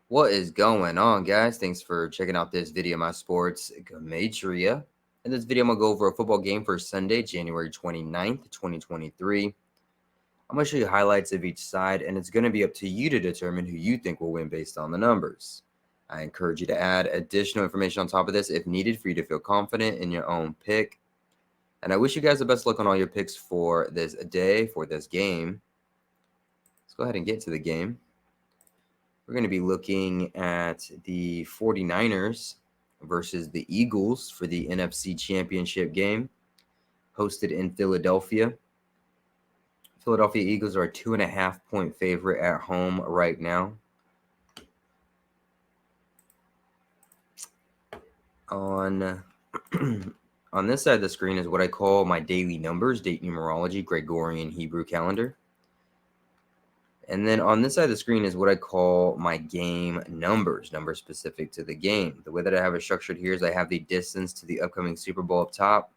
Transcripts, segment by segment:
What is going on, guys? Thanks for checking out this video of my sports Gematria. In this video, I'm going to go over a football game for Sunday, January 29th, 2023. I'm going to show you highlights of each side, and it's going to be up to you to determine who you think will win based on the numbers. I encourage you to add additional information on top of this if needed for you to feel confident in your own pick. And I wish you guys the best luck on all your picks for this day, for this game. Let's go ahead and get to the game. We're going to be looking at the 49ers versus the Eagles for the NFC Championship game, hosted in Philadelphia. Philadelphia Eagles are a 2.5-point favorite at home right now. On this side of the screen is what I call my daily numbers, date numerology, Gregorian Hebrew calendar. And then on this side of the screen is what I call my game numbers specific to the game. The way that I have it structured here is I have the distance to the upcoming Super Bowl up top.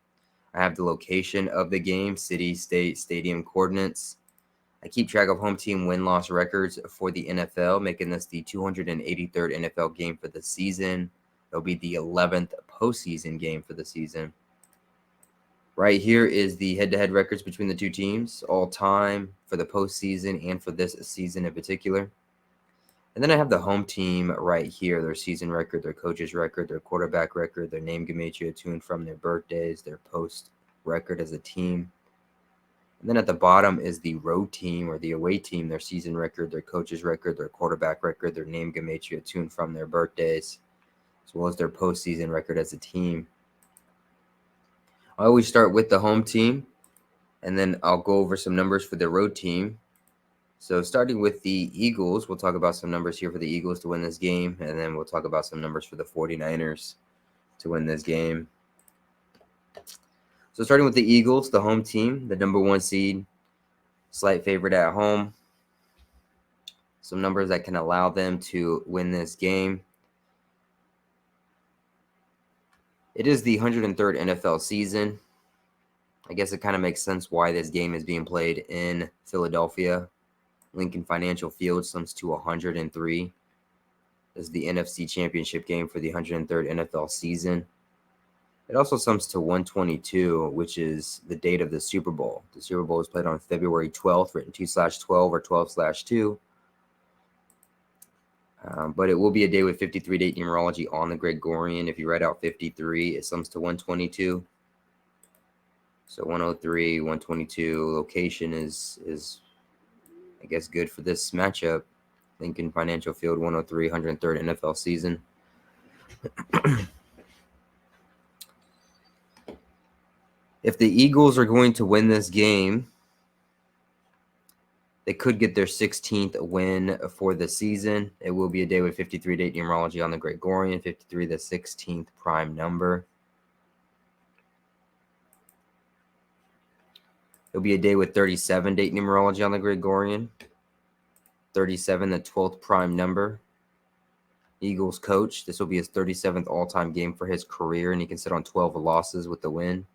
I have the location of the game, city, state, stadium coordinates. I keep track of home team win-loss records for the NFL, making this the 283rd NFL game for the season. It'll be the 11th postseason game for the season. Right here is the head-to-head records between the two teams, all time for the postseason and for this season in particular. And then I have the home team right here, their season record, their coach's record, their quarterback record, their name Gematria to and from their birthdays, their post record as a team. And then at the bottom is the road team or the away team, their season record, their coach's record, their quarterback record, their name Gematria to and from their birthdays, as well as their postseason record as a team. I always start with the home team, and then I'll go over some numbers for the road team. So starting with the Eagles, we'll talk about some numbers here for the Eagles to win this game, and then we'll talk about some numbers for the 49ers to win this game. So starting with the Eagles, the home team, the number 1 seed, slight favorite at home. Some numbers that can allow them to win this game. It is the 103rd NFL season. I guess it kind of makes sense why this game is being played in Philadelphia. Lincoln Financial Field sums to 103. This is the NFC Championship game for the 103rd NFL season. It also sums to 122, which is the date of the Super Bowl. The Super Bowl is played on February 12th, written 2/12 or 12/2. But it will be a day with 53 date numerology on the Gregorian. If you write out 53, it sums to 122. So 103, 122. Location is I guess good for this matchup. Lincoln Financial Field, 103, 103rd NFL season. If the Eagles are going to win this game, they could get their 16th win for the season. It will be a day with 53 date numerology on the Gregorian, 53 the 16th prime number. It'll be a day with 37 date numerology on the Gregorian, 37 the 12th prime number. Eagles coach, this will be his 37th all-time game for his career, and he can sit on 12 losses with the win.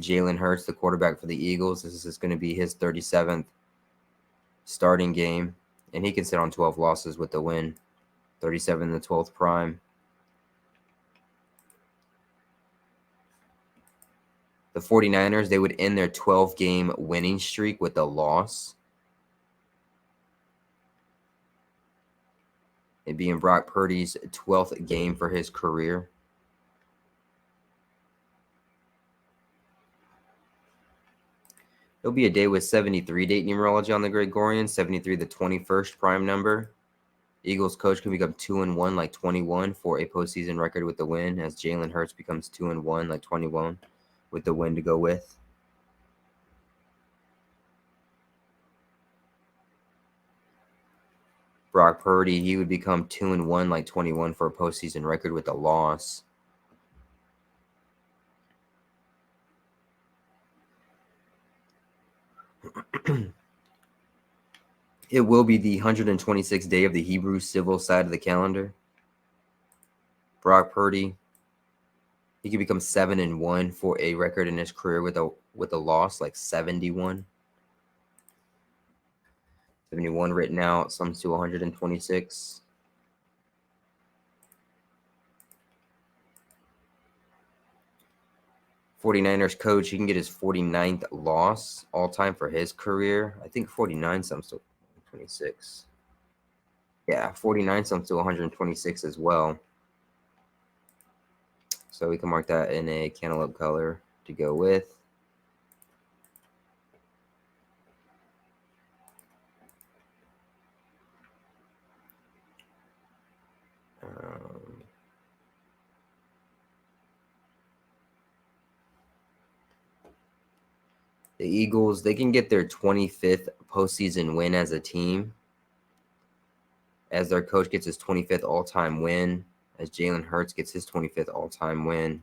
Jalen Hurts, the quarterback for the Eagles, this is going to be his 37th starting game, and he can sit on 12 losses with the win. 37 the 12th prime. The 49ers, they would end their 12-game winning streak with a loss. It being Brock Purdy's 12th game for his career. It'll be a day with 73 date numerology on the Gregorian, 73 the 21st prime number. Eagles coach can become 2-1 like 21 for a postseason record with the win, as Jalen Hurts becomes 2-1 like 21 with the win to go with. Brock Purdy, he would become 2-1 like 21 for a postseason record with a loss. It will be the 126th day of the Hebrew civil side of the calendar. Brock Purdy, he could become 7-1 for a record in his career with a loss like 71. 71 written out sums to 126. 49ers coach, he can get his 49th loss all time for his career. I think 49 sums to 26. Yeah, 49 sums to 126 as well. So we can mark that in a cantaloupe color to go with. The Eagles, they can get their 25th postseason win as a team, as their coach gets his 25th all-time win, as Jalen Hurts gets his 25th all-time win.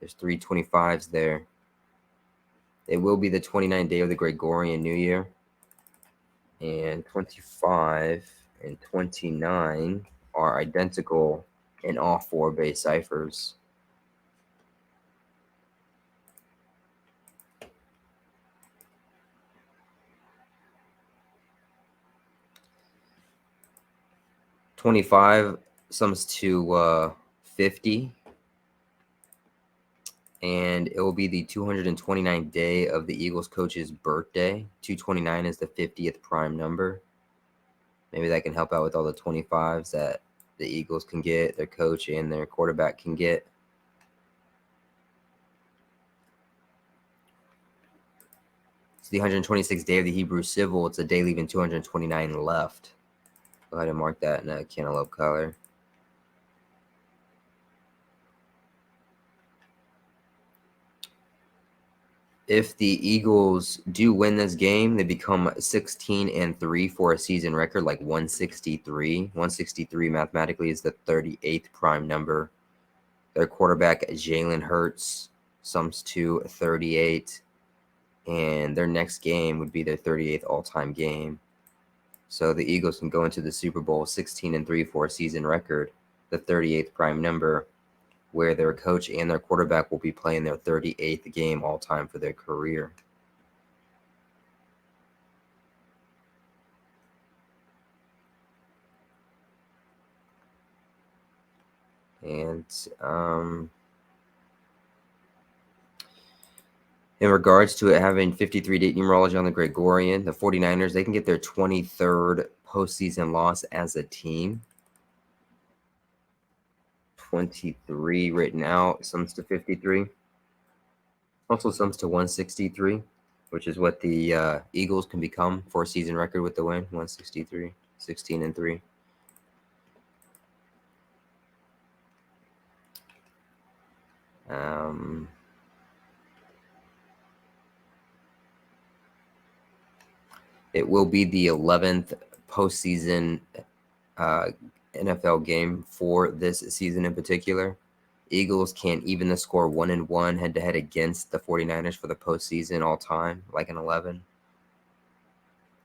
There's 3 25s there. It will be the 29th day of the Gregorian New Year. And 25 and 29 are identical in all 4 base ciphers. $25 sums to 50, and it will be the 229th day of the Eagles coach's birthday. 229 is the 50th prime number. Maybe that can help out with all the 25s that the Eagles can get, their coach and their quarterback can get. It's the 126th day of the Hebrew Civil. It's a day leaving 229 left. Go ahead and mark that in a cantaloupe color. If the Eagles do win this game, they become 16-3 for a season record, like 163. 163 mathematically is the 38th prime number. Their quarterback, Jalen Hurts, sums to 38, and their next game would be their 38th all-time game. So the Eagles can go into the Super Bowl 16-3 for a season record, the 38th prime number, where their coach and their quarterback will be playing their 38th game all-time for their career. And in regards to it having 53 date numerology on the Gregorian, the 49ers, they can get their 23rd postseason loss as a team. 23 written out, sums to 53. Also sums to 163, which is what the Eagles can become for a season record with the win. 163, 16-3. It will be the 11th postseason NFL game for this season in particular. Eagles can't even the score 1-1 head-to-head against the 49ers for the postseason all-time, like an 11.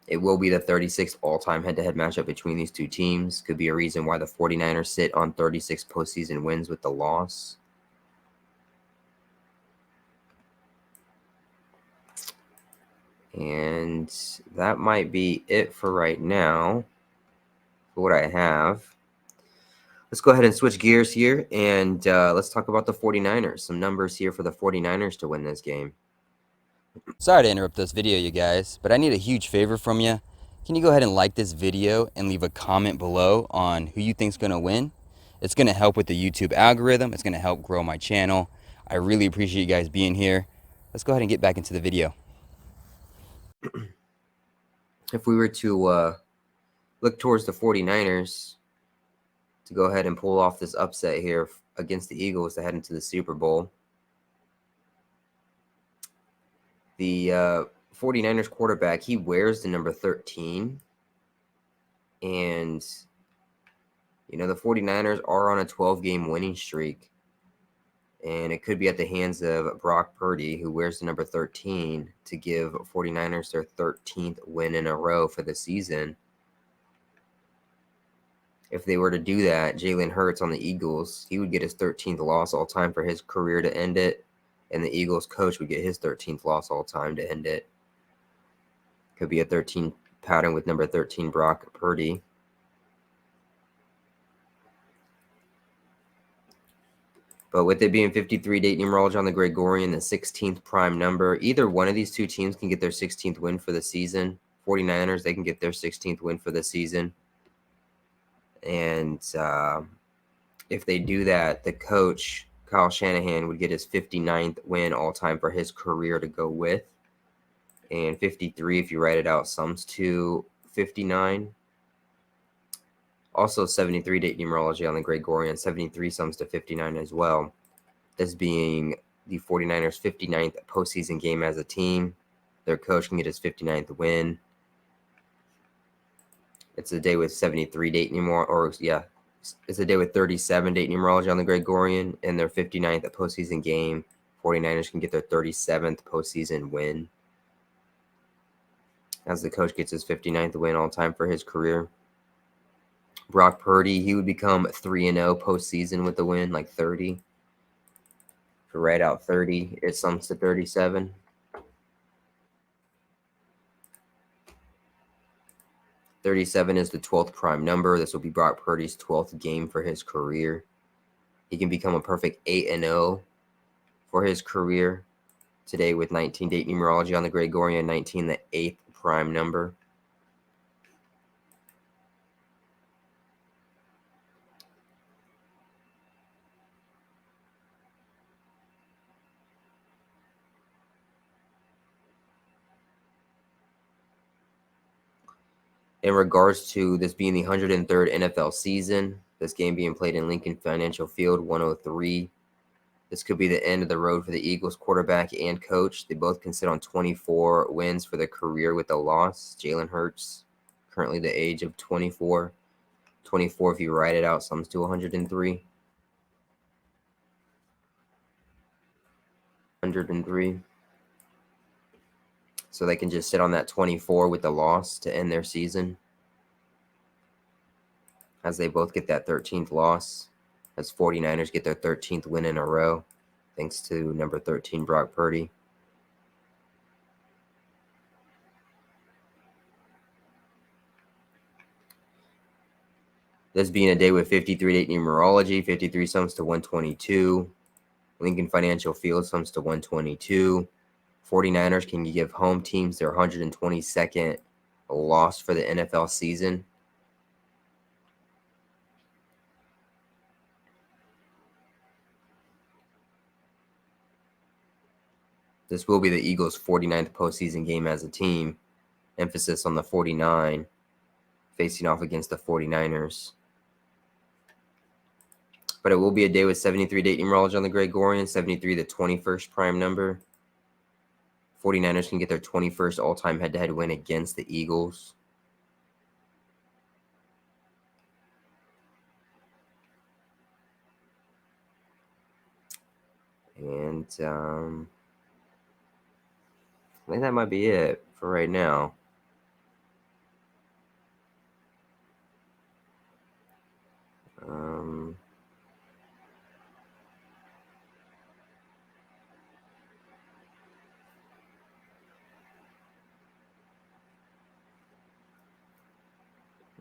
It will be the 36th all-time head-to-head matchup between these two teams. Could be a reason why the 49ers sit on 36 postseason wins with the loss. And that might be it for right now, for what I have. Let's go ahead and switch gears here, and let's talk about the 49ers. Some numbers here for the 49ers to win this game. Sorry to interrupt this video, you guys, but I need a huge favor from you. Can you go ahead and like this video and leave a comment below on who you think's going to win? It's going to help with the YouTube algorithm. It's going to help grow my channel. I really appreciate you guys being here. Let's go ahead and get back into the video. If we were to look towards the 49ers to go ahead and pull off this upset here against the Eagles to head into the Super Bowl, the 49ers quarterback, he wears the number 13. And, you know, the 49ers are on a 12-game winning streak. And it could be at the hands of Brock Purdy, who wears the number 13, to give 49ers their 13th win in a row for the season. If they were to do that, Jalen Hurts on the Eagles, he would get his 13th loss all time for his career to end it. And the Eagles coach would get his 13th loss all time to end it. Could be a 13 pattern with number 13, Brock Purdy. But with it being 53 date numerology on the Gregorian, the 16th prime number, either one of these two teams can get their 16th win for the season. 49ers, they can get their 16th win for the season. And if they do that, the coach, Kyle Shanahan, would get his 59th win all-time for his career to go with. And 53, if you write it out, sums to 59. Also 73 date numerology on the Gregorian. 73 sums to 59 as well. This being the 49ers' 59th postseason game as a team. Their coach can get his 59th win. It's a day with 73 date numerology, or yeah, it's a day with 37 date numerology on the Gregorian, and their 59th postseason game. 49ers can get their 37th postseason win, as the coach gets his 59th win all time for his career. Brock Purdy, he would become 3-0 postseason with the win, like 30. If you write out 30, it sums to 37. .37 is the 12th prime number. This will be Brock Purdy's 12th game for his career. He can become a perfect 8-0 for his career today with 19 date numerology on the Gregorian, 19 the 8th prime number. In regards to this being the 103rd NFL season, this game being played in Lincoln Financial Field, 103. This could be the end of the road for the Eagles quarterback and coach. They both can sit on 24 wins for their career with a loss. Jalen Hurts, currently the age of 24. 24, if you write it out, sums to 103. 103. So they can just sit on that 24 with the loss to end their season, as they both get that 13th loss, as 49ers get their 13th win in a row, thanks to number 13, Brock Purdy. This being a day with 53 date numerology, 53 sums to 122. Lincoln Financial Field sums to 122. 49ers can give home teams their 122nd loss for the NFL season. This will be the Eagles' 49th postseason game as a team. Emphasis on the 49, facing off against the 49ers. But it will be a day with 73 date numerology on the Gregorian, 73 the 21st prime number. 49ers can get their 21st all-time head-to-head win against the Eagles. And I think that might be it for right now.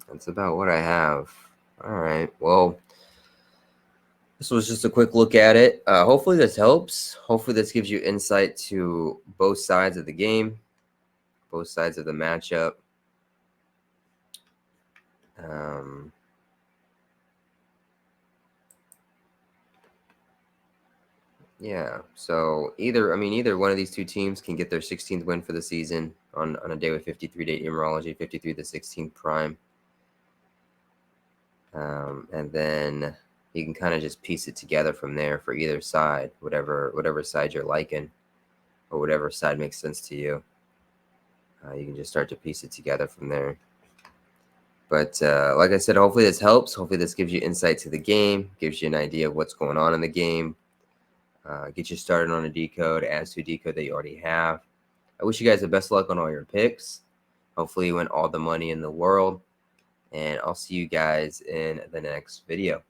That's about what I have. All right. Well, this was just a quick look at it. Hopefully this helps. Hopefully this gives you insight to both sides of the game, both sides of the matchup. Yeah, so either one of these two teams can get their 16th win for the season on a day with 53 date numerology, 53 the 16th prime. And then you can kind of just piece it together from there for either side, whatever side you're liking, or whatever side makes sense to you. You can just start to piece it together from there. But like I said, hopefully this helps. Hopefully this gives you insight to the game, gives you an idea of what's going on in the game. Get you started on a decode, adds to a decode that you already have. I wish you guys the best of luck on all your picks. Hopefully you win all the money in the world. And I'll see you guys in the next video.